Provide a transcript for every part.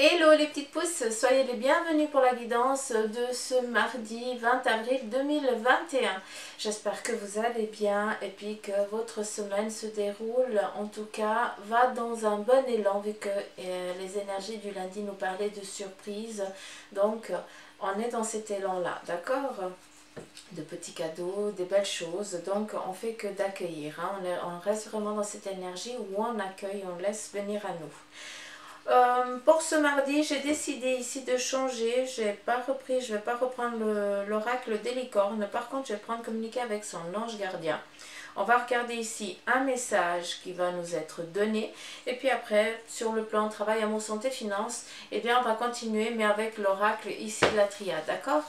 Hello les petites pousses, soyez les bienvenus pour la guidance de ce mardi 20 avril 2021. J'espère que vous allez bien et puis que votre semaine se déroule, en tout cas va dans un bon élan vu que les énergies du lundi nous parlaient de surprise. Donc on est dans cet élan là, d'accord? De petits cadeaux, des belles choses, donc on fait que d'accueillir, hein. On reste vraiment dans cette énergie où on accueille, on laisse venir à nous. Pour ce mardi, j'ai décidé ici de changer. Je vais pas reprendre l'oracle des licornes. Par contre, je vais prendre communiquer avec son ange gardien. On va regarder ici un message qui va nous être donné. Et puis après, sur le plan travail, amour, santé, finance, eh bien, on va continuer, mais avec l'oracle ici de la triade, d'accord?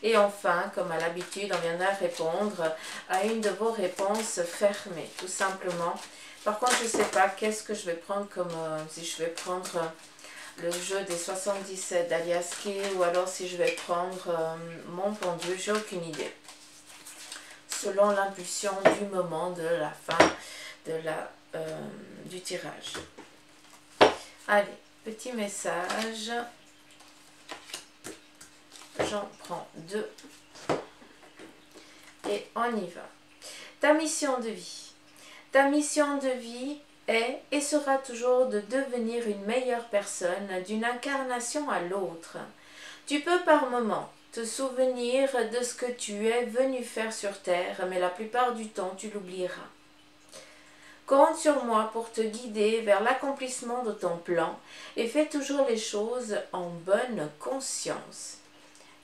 Et enfin, comme à l'habitude, on viendra répondre à une de vos réponses fermées, tout simplement. Par contre, je ne sais pas qu'est-ce que je vais prendre comme... si je vais prendre le jeu des 77 d'Aliaské ou alors si je vais prendre mon pendu, j'ai aucune idée. Selon l'impulsion du moment, de la fin du tirage. Allez, petit message. J'en prends 2. Et on y va. Ta mission de vie. Ta mission de vie est et sera toujours de devenir une meilleure personne d'une incarnation à l'autre. Tu peux par moments te souvenir de ce que tu es venu faire sur Terre, mais la plupart du temps tu l'oublieras. Compte sur moi pour te guider vers l'accomplissement de ton plan et fais toujours les choses en bonne conscience.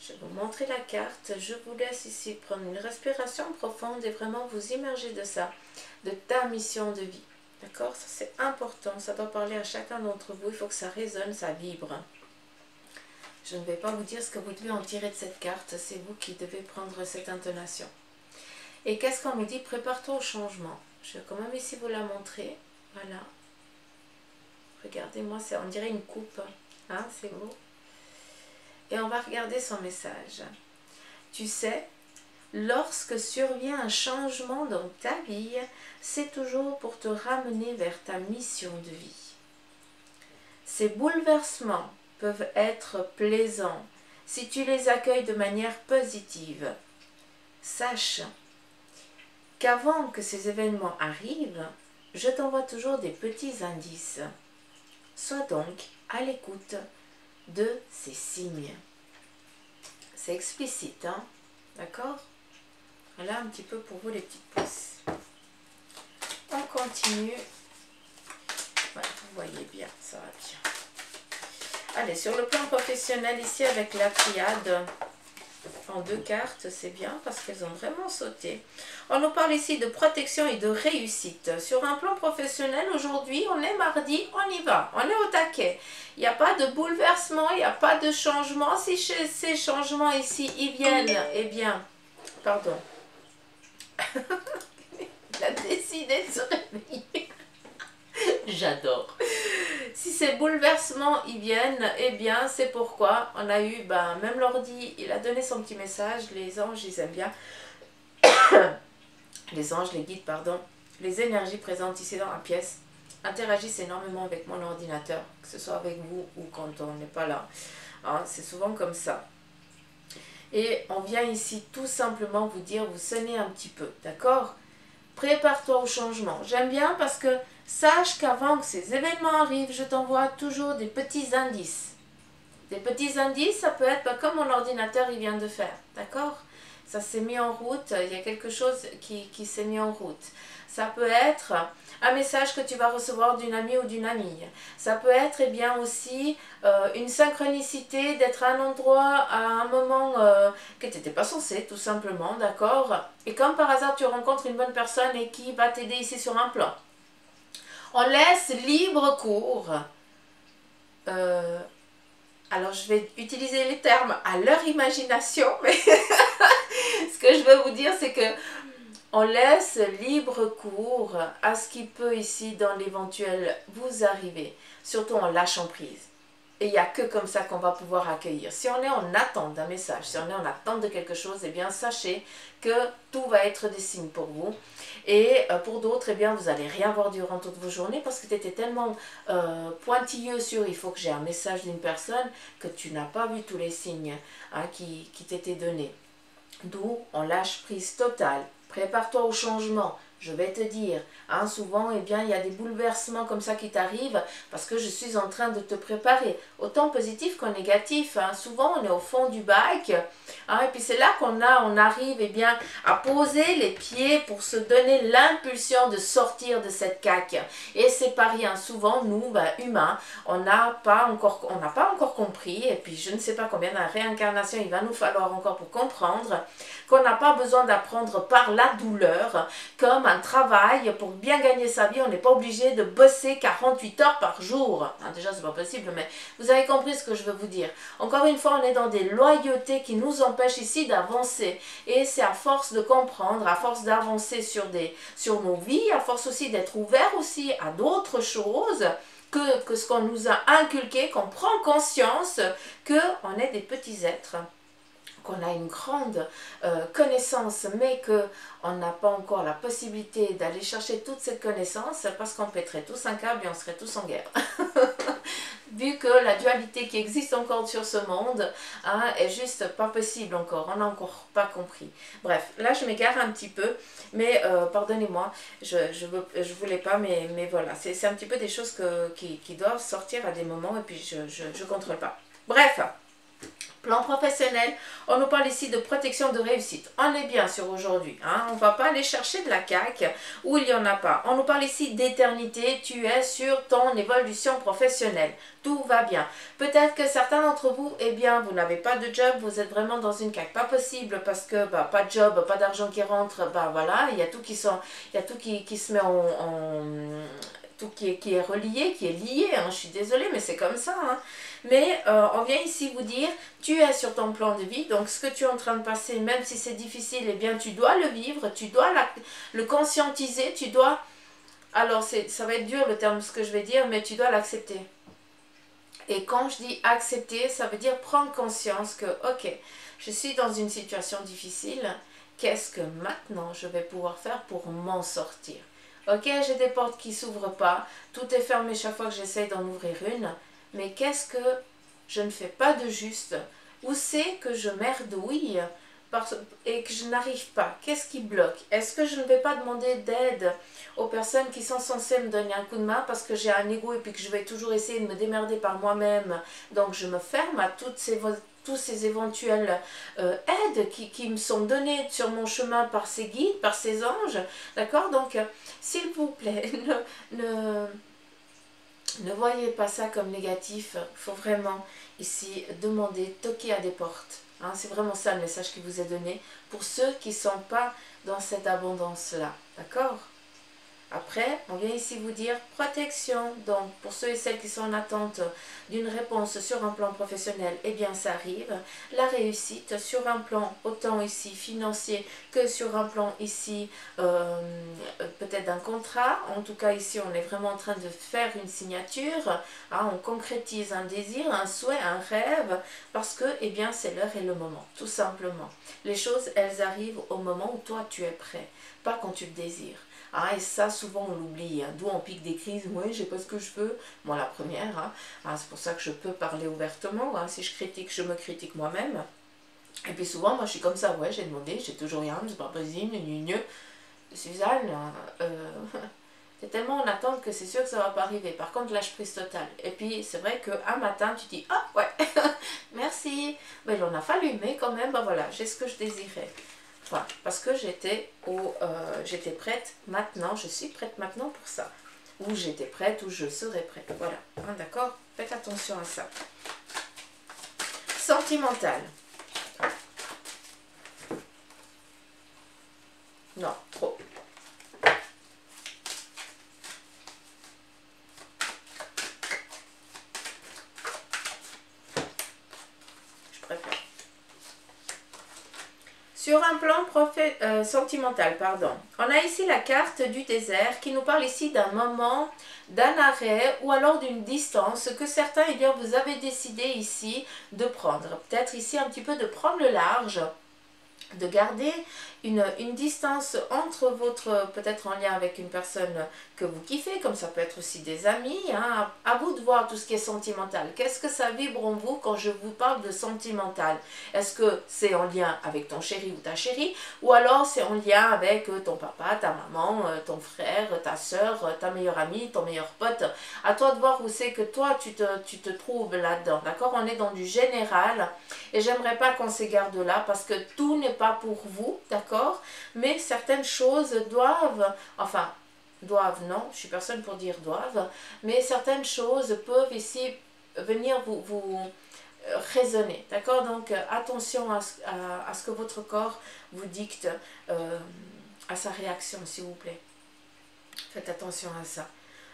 Je vais vous montrer la carte. Je vous laisse ici prendre une respiration profonde et vraiment vous immerger de ça, de ta mission de vie. D'accord? Ça c'est important, ça doit parler à chacun d'entre vous. Il faut que ça résonne, ça vibre. Je ne vais pas vous dire ce que vous devez en tirer de cette carte. C'est vous qui devez prendre cette intonation. Et qu'est-ce qu'on me dit? Prépare-toi au changement. Je vais quand même ici vous la montrer. Voilà. Regardez-moi, on dirait une coupe. Hein, c'est beau. Et on va regarder son message. Tu sais, lorsque survient un changement dans ta vie, c'est toujours pour te ramener vers ta mission de vie. Ces bouleversements peuvent être plaisants si tu les accueilles de manière positive. Sache qu'avant que ces événements arrivent, je t'envoie toujours des petits indices. Sois donc à l'écoute de ces signes. C'est explicite, hein? D'accord? Voilà un petit peu pour vous les petites pousses. On continue. Voilà, vous voyez bien, ça va bien. Allez, sur le plan professionnel, ici avec la triade, en 2 cartes, c'est bien parce qu'elles ont vraiment sauté. On nous parle ici de protection et de réussite. Sur un plan professionnel, aujourd'hui, on est mardi, on y va, on est au taquet. Il n'y a pas de bouleversement, il n'y a pas de changement. Si ces changements ici, ils viennent, eh bien, pardon, il a décidé de se réveiller. J'adore. Si ces bouleversements ils viennent, eh bien c'est pourquoi on a eu, même l'ordi, il a donné son petit message, les anges ils aiment bien, les anges, les guides, pardon, les énergies présentes ici dans la pièce interagissent énormément avec mon ordinateur, que ce soit avec vous ou quand on n'est pas là, hein, c'est souvent comme ça. Et on vient ici tout simplement vous dire, vous sonnez un petit peu, d'accord? Prépare-toi au changement. J'aime bien parce que sache qu'avant que ces événements arrivent, je t'envoie toujours des petits indices. Des petits indices, ça peut être comme mon ordinateur il vient de faire, d'accord? Ça s'est mis en route, il y a quelque chose qui s'est mis en route. Ça peut être un message que tu vas recevoir d'une amie ou d'une amie. Ça peut être eh bien aussi une synchronicité d'être à un endroit à un moment que tu n'étais pas censé, tout simplement, d'accord? Et comme par hasard tu rencontres une bonne personne et qui va t'aider ici sur un plan. On laisse libre cours. Alors je vais utiliser les termes à leur imagination, mais ce que je veux vous dire c'est que on laisse libre cours à ce qui peut ici dans l'éventuel vous arriver, surtout en lâchant prise. Et il n'y a que comme ça qu'on va pouvoir accueillir. Si on est en attente d'un message, si on est en attente de quelque chose, eh bien sachez que tout va être des signes pour vous. Et pour d'autres, eh bien vous n'allez rien voir durant toute vos journées parce que tu étais tellement pointilleux sur il faut que j'ai un message d'une personne que tu n'as pas vu tous les signes qui t'étaient donnés. D'où on lâche prise totale. Prépare-toi au changement. Je vais te dire, souvent, eh bien, il y a des bouleversements comme ça qui t'arrivent parce que je suis en train de te préparer, autant positif qu'en négatif. Souvent, on est au fond du bac, et puis c'est là qu'on arrive eh bien, à poser les pieds pour se donner l'impulsion de sortir de cette caque. Et c'est pas rien. Souvent, nous, humains, on n'a pas encore compris, et puis je ne sais pas combien de réincarnations il va nous falloir encore pour comprendre qu'on n'a pas besoin d'apprendre par la douleur comme un travail pour bien gagner sa vie. On n'est pas obligé de bosser 48 heures par jour. Déjà, c'est pas possible, mais vous avez compris ce que je veux vous dire. Encore une fois, on est dans des loyautés qui nous empêchent ici d'avancer. Et c'est à force de comprendre, à force d'avancer sur nos vies, à force aussi d'être ouvert aussi à d'autres choses, que ce qu'on nous a inculqué, qu'on prend conscience qu'on est des petits êtres, qu'on a une grande connaissance, mais qu'on n'a pas encore la possibilité d'aller chercher toute cette connaissance parce qu'on pèterait tous un câble et on serait tous en guerre. Vu que la dualité qui existe encore sur ce monde est juste pas possible encore, on n'a encore pas compris. Bref, là je m'égare un petit peu, mais pardonnez-moi, je voulais pas, mais voilà, c'est un petit peu des choses qui doivent sortir à des moments et puis je contrôle pas. Bref. Plan professionnel, on nous parle ici de protection de réussite. On est bien sur aujourd'hui. On ne va pas aller chercher de la caque où il n'y en a pas. On nous parle ici d'éternité. Tu es sur ton évolution professionnelle. Tout va bien. Peut-être que certains d'entre vous, eh bien, vous n'avez pas de job. Vous êtes vraiment dans une caque. Pas possible parce que pas de job, pas d'argent qui rentre. Voilà, il y a tout qui se met tout qui est relié, qui est lié, je suis désolée, mais c'est comme ça. Mais on vient ici vous dire, tu es sur ton plan de vie, donc ce que tu es en train de passer, même si c'est difficile, eh bien tu dois le vivre, tu dois le conscientiser, tu dois, alors ça va être dur le terme, ce que je vais dire, mais tu dois l'accepter. Et quand je dis accepter, ça veut dire prendre conscience que, ok, je suis dans une situation difficile, qu'est-ce que maintenant je vais pouvoir faire pour m'en sortir? Ok, j'ai des portes qui ne s'ouvrent pas, tout est fermé chaque fois que j'essaye d'en ouvrir une, mais qu'est-ce que je ne fais pas de juste? Où c'est que je merdouille et que je n'arrive pas? Qu'est-ce qui bloque? Est-ce que je ne vais pas demander d'aide aux personnes qui sont censées me donner un coup de main parce que j'ai un ego et puis que je vais toujours essayer de me démerder par moi-même? Donc je me ferme à tous ces éventuelles aides qui me sont données sur mon chemin par ces guides, par ces anges. D'accord? Donc, s'il vous plaît, ne voyez pas ça comme négatif. Il faut vraiment ici demander, toquer à des portes. C'est vraiment ça le message qui vous est donné pour ceux qui ne sont pas dans cette abondance-là. D'accord? Après, on vient ici vous dire protection. Donc, pour ceux et celles qui sont en attente d'une réponse sur un plan professionnel, eh bien, ça arrive. La réussite sur un plan autant ici financier que sur un plan ici peut-être d'un contrat. En tout cas, ici, on est vraiment en train de faire une signature. On concrétise un désir, un souhait, un rêve, parce que, eh bien, c'est l'heure et le moment, tout simplement. Les choses, elles arrivent au moment où toi, tu es prêt, pas quand tu le désires. Et ça, souvent, on l'oublie. D'où on pique des crises. Oui, j'ai pas ce que je veux. Moi, la première. C'est pour ça que je peux parler ouvertement. Si je critique, je me critique moi-même. Et puis souvent, moi, je suis comme ça. Ouais, j'ai demandé, j'ai toujours rien. C'est pas possible. Suzanne, t'es tellement en attente que c'est sûr que ça va pas arriver. Par contre, lâche prise totale. Et puis, c'est vrai qu'un matin, tu dis, ah, ouais, merci. Mais il en a fallu. Mais quand même, voilà, j'ai ce que je désirais. Enfin, parce que j'étais prête maintenant, je suis prête maintenant pour ça. Ou j'étais prête, ou je serai prête. Voilà, d'accord? Faites attention à ça. Sentimental. Non, trop. Je préfère. Sur un plan sentimental, pardon. On a ici la carte du désert qui nous parle ici d'un moment d'un arrêt ou alors d'une distance que certains, eh bien, vous avez décidé ici de prendre. Peut-être ici un petit peu de prendre le large, de garder une distance entre votre, peut-être en lien avec une personne que vous kiffez, comme ça peut être aussi des amis, hein. À vous de voir tout ce qui est sentimental. Qu'est-ce que ça vibre en vous quand je vous parle de sentimental? Est-ce que c'est en lien avec ton chéri ou ta chérie, ou alors c'est en lien avec ton papa, ta maman, ton frère, ta soeur, ta meilleure amie, ton meilleur pote? À toi de voir où c'est que toi tu te trouves là-dedans, d'accord? On est dans du général et j'aimerais pas qu'on s'égare de là parce que tout n'est pas pour vous, d'accord? Mais certaines choses doivent, enfin, doivent, non, je suis personne pour dire doivent, mais certaines choses peuvent ici venir vous raisonner, d'accord? Donc, attention à ce que votre corps vous dicte, à sa réaction, s'il vous plaît. Faites attention à ça.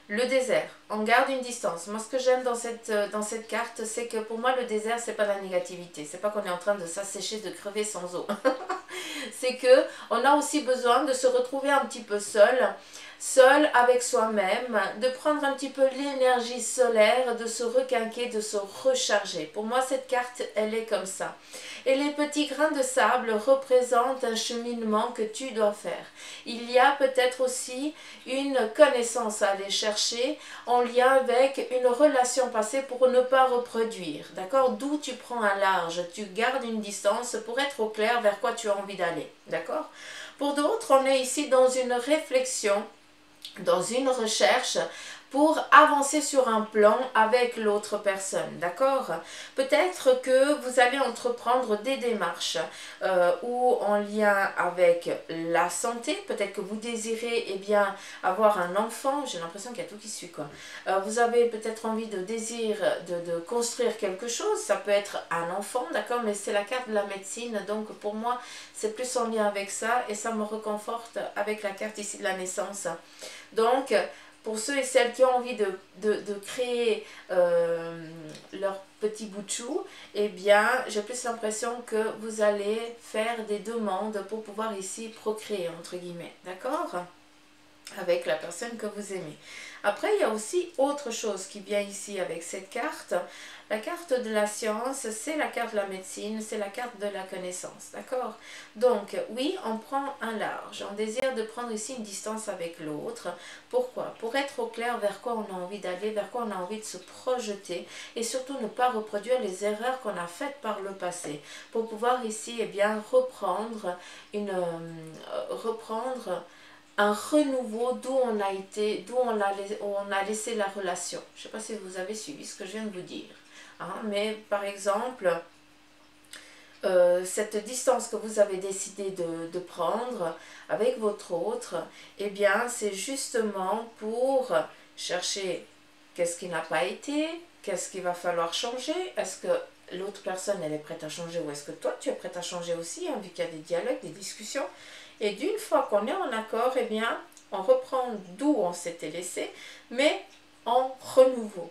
Le désert, on garde une distance. Moi, ce que j'aime dans cette carte, c'est que pour moi, le désert, c'est pas la négativité. C'est pas qu'on est en train de s'assécher, de crever sans eau. C'est que on a aussi besoin de se retrouver un petit peu seul avec soi-même, de prendre un petit peu l'énergie solaire, de se requinquer, de se recharger. Pour moi, cette carte, elle est comme ça. Et les petits grains de sable représentent un cheminement que tu dois faire. Il y a peut-être aussi une connaissance à aller chercher en lien avec une relation passée pour ne pas reproduire. D'accord? D'où tu prends un large, tu gardes une distance pour être au clair vers quoi tu as envie d'aller. D'accord? Pour d'autres, on est ici dans une réflexion, dans une recherche pour avancer sur un plan avec l'autre personne, d'accord? Peut-être que vous allez entreprendre des démarches ou en lien avec la santé, peut-être que vous désirez eh bien, avoir un enfant, j'ai l'impression qu'il y a tout qui suit quoi. Vous avez peut-être envie de construire quelque chose, ça peut être un enfant, d'accord? Mais c'est la carte de la médecine, donc pour moi c'est plus en lien avec ça et ça me reconforte avec la carte ici de la naissance. Donc, pour ceux et celles qui ont envie de créer leur petit bout de chou, eh bien, j'ai plus l'impression que vous allez faire des demandes pour pouvoir ici procréer, entre guillemets, d'accord? Avec la personne que vous aimez. Après, il y a aussi autre chose qui vient ici avec cette carte. La carte de la science, c'est la carte de la médecine, c'est la carte de la connaissance, d'accord? Donc, oui, on prend un large, on désire de prendre ici une distance avec l'autre. Pourquoi? Pour être au clair vers quoi on a envie d'aller, vers quoi on a envie de se projeter et surtout ne pas reproduire les erreurs qu'on a faites par le passé. Pour pouvoir ici, eh bien, reprendre un renouveau d'où on a été, d'où on a laissé la relation. Je ne sais pas si vous avez suivi ce que je viens de vous dire. Hein, mais par exemple, cette distance que vous avez décidé de prendre avec votre autre, eh bien, c'est justement pour chercher qu'est-ce qui n'a pas été, qu'est-ce qu'il va falloir changer, est-ce que l'autre personne, elle est prête à changer ou est-ce que toi, tu es prête à changer aussi, hein, vu qu'il y a des dialogues, des discussions. Et d'une fois qu'on est en accord, eh bien, on reprend d'où on s'était laissé, mais en renouveau,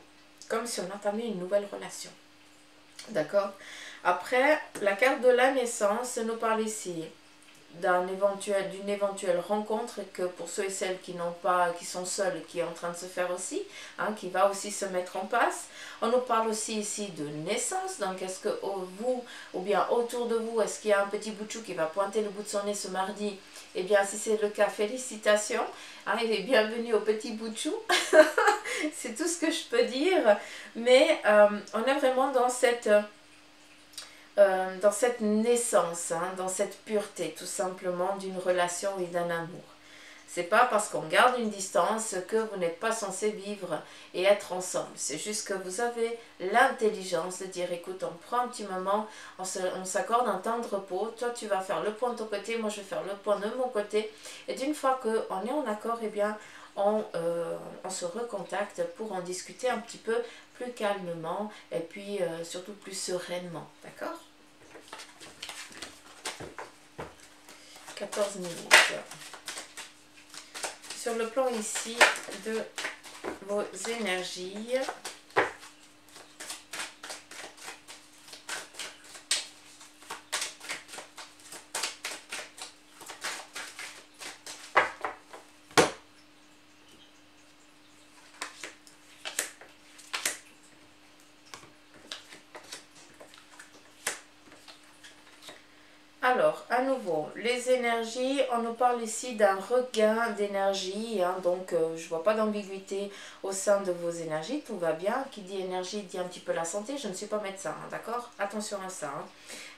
comme si on entamait une nouvelle relation. D'accord? Après, la carte de la naissance nous parle ici d'une éventuelle rencontre que pour ceux et celles qui n'ont pas, qui sont seuls, qui est en train de se faire aussi, hein, qui va aussi se mettre en place. On nous parle aussi ici de naissance, donc est-ce que vous, ou bien autour de vous, est-ce qu'il y a un petit bout de chou qui va pointer le bout de son nez ce mardi? Eh bien, si c'est le cas, félicitations, hein, il est bienvenu au petit bout de chou. C'est tout ce que je peux dire, mais on est vraiment dans cette naissance, hein, dans cette pureté tout simplement d'une relation et d'un amour. C'est pas parce qu'on garde une distance que vous n'êtes pas censé vivre et être ensemble. C'est juste que vous avez l'intelligence de dire écoute, on prend un petit moment, on s'accorde un temps de repos, toi tu vas faire le point de ton côté, moi je vais faire le point de mon côté. Et d'une fois qu'on est en accord, eh bien on se recontacte pour en discuter un petit peu plus calmement et puis surtout plus sereinement. D'accord? 14 minutes. Sur le plan ici de vos énergies, Alors, à nouveau, les énergies, on nous parle ici d'un regain d'énergie, hein, donc je ne vois pas d'ambiguïté au sein de vos énergies, tout va bien. Qui dit énergie dit un petit peu la santé, je ne suis pas médecin, hein, d'accord? Attention à ça. Hein.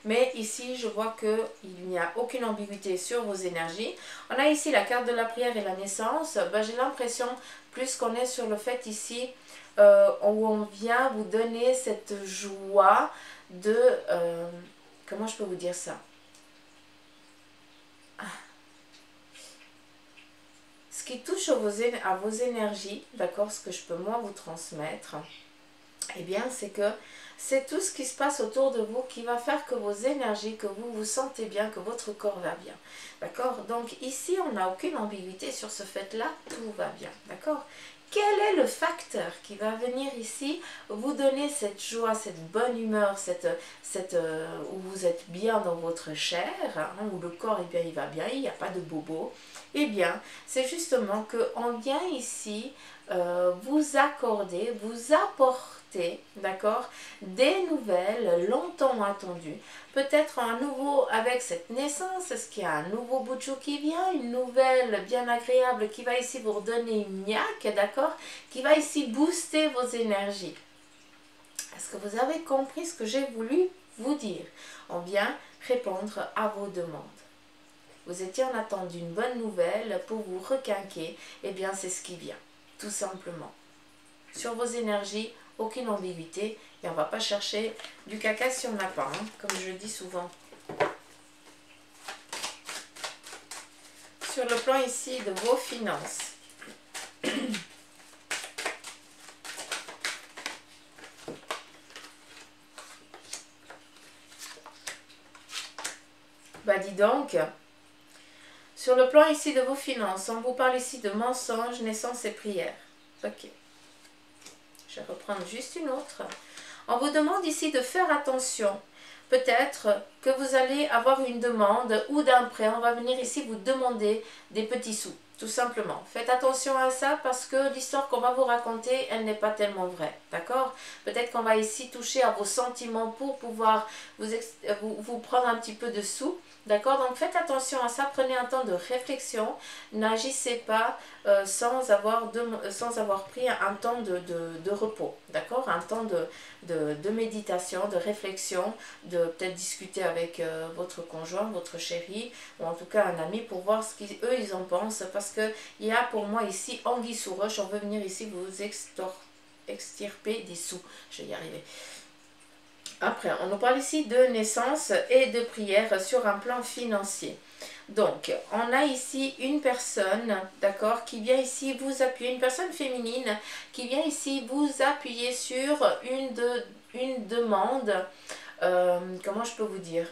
Mais ici, je vois qu'il n'y a aucune ambiguïté sur vos énergies. On a ici la carte de la prière et la naissance. Ben, j'ai l'impression, plus qu'on est sur le fait ici, où on vient vous donner cette joie de... comment je peux vous dire ça? Ce qui touche à vos énergies, d'accord, ce que je peux moi vous transmettre, eh bien c'est que c'est tout ce qui se passe autour de vous qui va faire que vos énergies, que vous vous sentez bien, que votre corps va bien. D'accord? Donc ici, on n'a aucune ambiguïté sur ce fait-là, tout va bien. D'accord? Quel est le facteur qui va venir ici vous donner cette joie, cette bonne humeur, où vous êtes bien dans votre chair, hein, où le corps eh bien, il va bien, il n'y a pas de bobo? Eh bien, c'est justement qu'on vient ici vous accorder, vous apporter, d'accord, des nouvelles longtemps attendues. Peut-être un nouveau, avec cette naissance, est-ce qu'il y a un nouveau bout de chou qui vient, une nouvelle bien agréable qui va ici vous redonner une niaque, d'accord, qui va ici booster vos énergies. Est-ce que vous avez compris ce que j'ai voulu vous dire? On vient répondre à vos demandes. Vous étiez en attente d'une bonne nouvelle pour vous requinquer, eh bien c'est ce qui vient, tout simplement. Sur vos énergies, aucune ambiguïté, et on ne va pas chercher du caca si on n'a pas, hein, comme je le dis souvent. Sur le plan ici de vos finances, bah dis donc, sur le plan ici de vos finances, on vous parle ici de mensonges, naissance et prière. Ok. Je vais reprendre juste une autre. On vous demande ici de faire attention. Peut-être que vous allez avoir une demande ou d'un prêt. On va venir ici vous demander des petits sous, tout simplement. Faites attention à ça parce que l'histoire qu'on va vous raconter, elle n'est pas tellement vraie. D'accord? Peut-être qu'on va ici toucher à vos sentiments pour pouvoir vous prendre un petit peu de sous. D'accord? Donc faites attention à ça. Prenez un temps de réflexion. N'agissez pas sans avoir pris un temps de repos. D'accord? Un temps de méditation, de réflexion, de peut-être discuter avec votre conjoint, votre chéri, ou en tout cas un ami pour voir ce qu'eux ils en pensent, parce qu'il y a pour moi ici anguille sous roche, on veut venir ici vous extirper des sous, je vais y arriver. Après, on nous parle ici de naissance et de prière sur un plan financier. Donc, on a ici une personne, d'accord, qui vient ici vous appuyer, une personne féminine qui vient ici vous appuyer sur une demande. Comment je peux vous dire?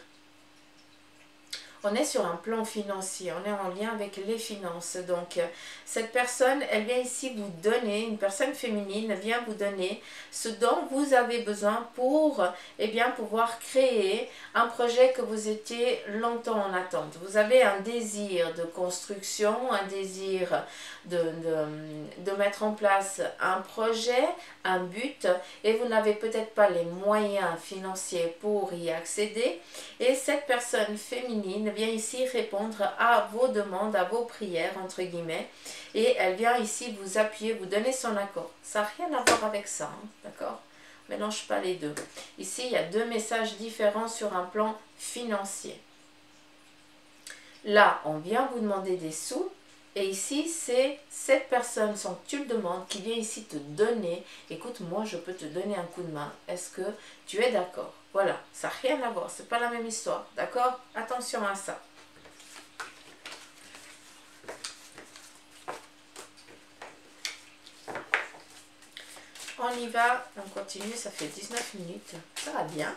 On est sur un plan financier, on est en lien avec les finances. Donc, cette personne, elle vient ici vous donner, une personne féminine vient vous donner ce dont vous avez besoin pour eh bien, pouvoir créer un projet que vous étiez longtemps en attente. Vous avez un désir de construction, un désir de mettre en place un projet, un but, et vous n'avez peut-être pas les moyens financiers pour y accéder. Et cette personne féminine vient ici répondre à vos demandes, à vos prières, entre guillemets, et elle vient ici vous appuyer, vous donner son accord. Ça n'a rien à voir avec ça, hein, d'accord? Mélange pas les deux. Ici, il y a deux messages différents sur un plan financier. Là, on vient vous demander des sous, et ici, c'est cette personne, sans que tu le demandes, qui vient ici te donner. Écoute, moi, je peux te donner un coup de main. Est-ce que tu es d'accord? Voilà, ça n'a rien à voir, c'est pas la même histoire, d'accord? Attention à ça. On y va, on continue, ça fait 19 minutes, ça va bien.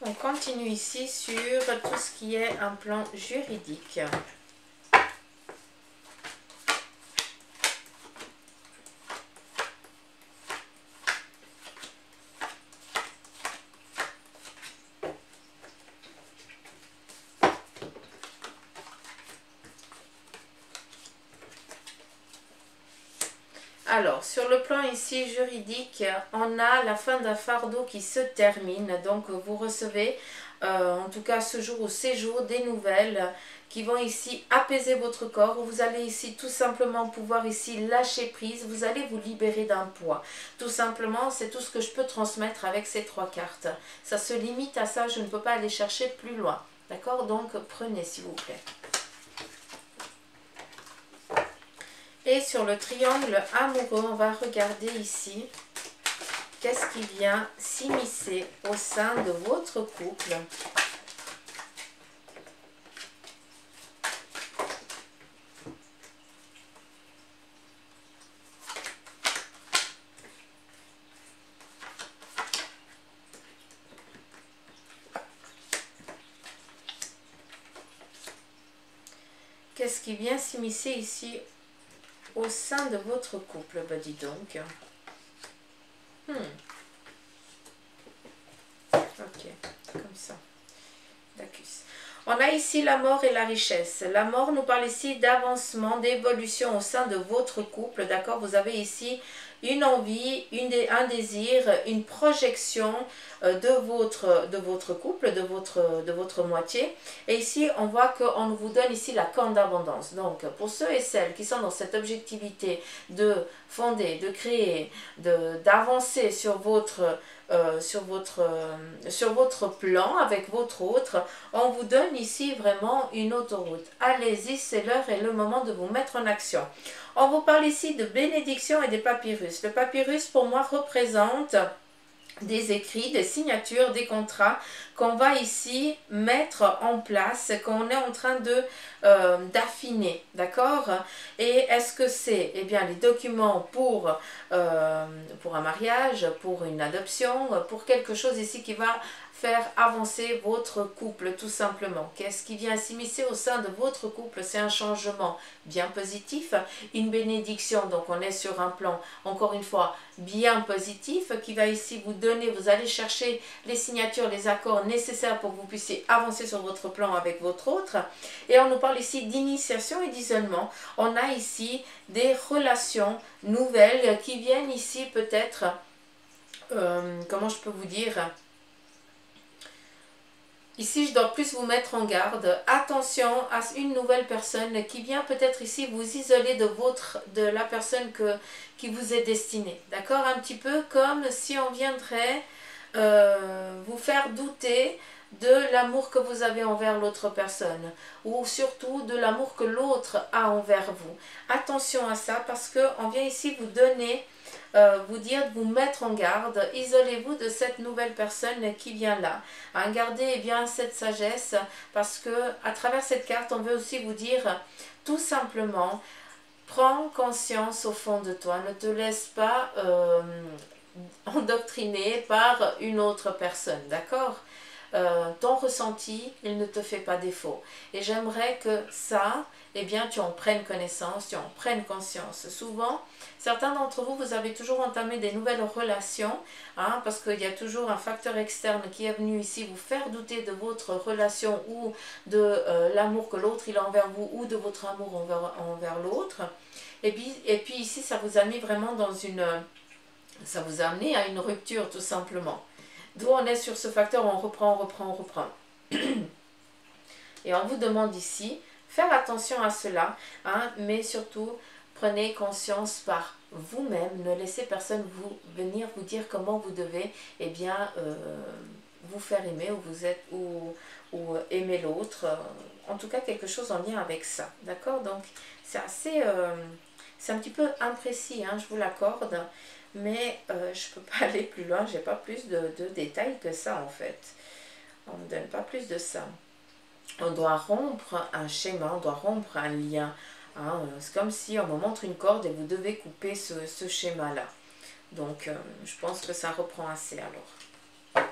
On continue ici sur tout ce qui est un plan juridique. Alors, sur le plan ici juridique, on a la fin d'un fardeau qui se termine. Donc, vous recevez en tout cas ce jour ou ces jours, des nouvelles qui vont ici apaiser votre corps. Vous allez ici tout simplement pouvoir ici lâcher prise. Vous allez vous libérer d'un poids. Tout simplement, c'est tout ce que je peux transmettre avec ces 3 cartes. Ça se limite à ça, je ne peux pas aller chercher plus loin. D'accord? Donc prenez s'il vous plaît. Et sur le triangle amoureux, on va regarder ici qu'est-ce qui vient s'immiscer au sein de votre couple. Qu'est-ce qui vient s'immiscer ici au sein de votre couple? Bah dis donc. Ok, comme ça. D'accord. On a ici la mort et la richesse. La mort nous parle ici d'avancement, d'évolution au sein de votre couple. D'accord? Vous avez ici une envie, un désir, une projection de votre couple, de votre moitié. Et ici, on voit qu'on vous donne ici la corne d'abondance. Donc, pour ceux et celles qui sont dans cette objectivité de fonder, de créer, d'avancer sur votre plan avec votre autre, on vous donne ici vraiment une autoroute. Allez-y, c'est l'heure et le moment de vous mettre en action. On vous parle ici de bénédiction et des papyrus. Le papyrus pour moi représente des écrits, des signatures, des contrats qu'on va ici mettre en place, qu'on est en train de d'affiner, d'accord? Et est-ce que c'est bien les documents pour un mariage, pour une adoption, pour quelque chose ici qui va faire avancer votre couple tout simplement? Qu'est-ce qui vient s'immiscer au sein de votre couple? C'est un changement bien positif, une bénédiction, donc on est sur un plan, encore une fois, bien positif, qui va ici vous donner, vous allez chercher les signatures, les accords nécessaires pour que vous puissiez avancer sur votre plan avec votre autre. Et on nous parle ici d'initiation et d'isolement. On a ici des relations nouvelles qui viennent ici peut-être, comment je peux vous dire, ici, je dois plus vous mettre en garde. Attention à une nouvelle personne qui vient peut-être ici vous isoler de la personne qui vous est destinée. D'accord? Un petit peu comme si on viendrait vous faire douter de l'amour que vous avez envers l'autre personne. Ou surtout de l'amour que l'autre a envers vous. Attention à ça parce qu'on vient ici vous donner... vous dire de vous mettre en garde, isolez-vous de cette nouvelle personne qui vient là. Hein, gardez bien cette sagesse parce que à travers cette carte, on veut aussi vous dire tout simplement, prends conscience au fond de toi, ne te laisse pas endoctriner par une autre personne, d'accord? Ton ressenti, il ne te fait pas défaut. Et j'aimerais que ça, eh bien, tu en prennes connaissance, tu en prennes conscience. Souvent, certains d'entre vous, vous avez toujours entamé des nouvelles relations, hein, parce qu'il y a toujours un facteur externe qui est venu ici vous faire douter de votre relation ou de l'amour que l'autre il a envers vous ou de votre amour envers l'autre. Et puis ici, ça vous a mis vraiment dans une... ça vous a amené à une rupture tout simplement. D'où on est sur ce facteur, on reprend. Et on vous demande ici, faire attention à cela, hein, mais surtout, prenez conscience par vous-même, ne laissez personne venir vous dire comment vous devez vous faire aimer ou vous êtes ou aimer l'autre. En tout cas, quelque chose en lien avec ça. D'accord? Donc, c'est assez... c'est un petit peu imprécis, hein, je vous l'accorde. Mais je ne peux pas aller plus loin, j'ai pas plus de détails que ça en fait. On ne me donne pas plus de ça. On doit rompre un schéma, on doit rompre un lien. Hein. C'est comme si on me montre une corde et vous devez couper ce schéma-là. Donc je pense que ça reprend assez alors.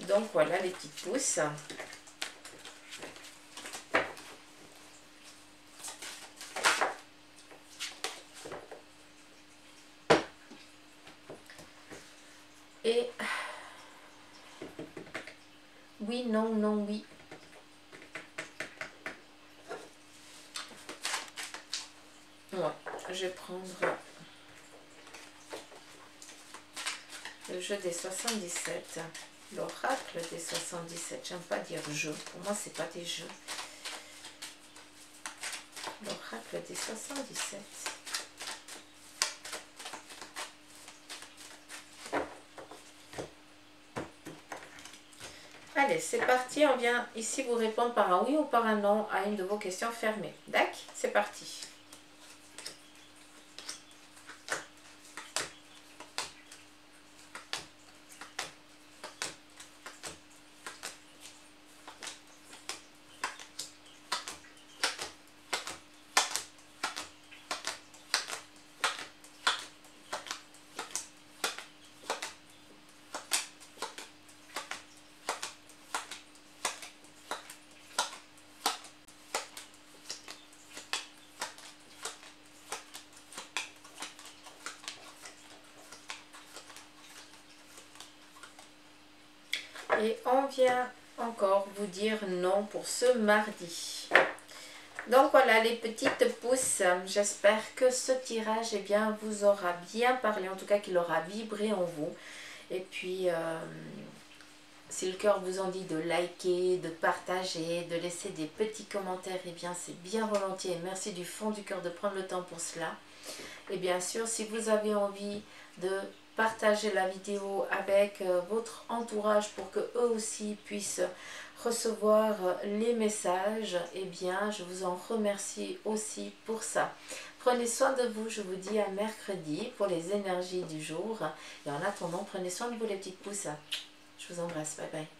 Donc voilà les petites pousses. Et oui, non, non, oui. Ouais, je vais prendre le jeu des 77. L'oracle des 77. J'aime pas dire jeu. Pour moi, c'est pas des jeux. L'oracle des 77. Allez, c'est parti. On vient ici vous répondre par un oui ou par un non à une de vos questions fermées. D'accord? C'est parti. Et on vient encore vous dire non pour ce mardi. Donc voilà les petites pousses, j'espère que ce tirage vous aura bien parlé, en tout cas qu'il aura vibré en vous. Et puis si le cœur vous en dit de liker, de partager, de laisser des petits commentaires, c'est bien volontiers. Merci du fond du cœur de prendre le temps pour cela. Et bien sûr, si vous avez envie de partager la vidéo avec votre entourage pour que eux aussi puissent recevoir les messages, je vous en remercie aussi pour ça. Prenez soin de vous, je vous dis à mercredi pour les énergies du jour. Et en attendant, prenez soin de vous les petites pousses. Je vous embrasse, bye bye.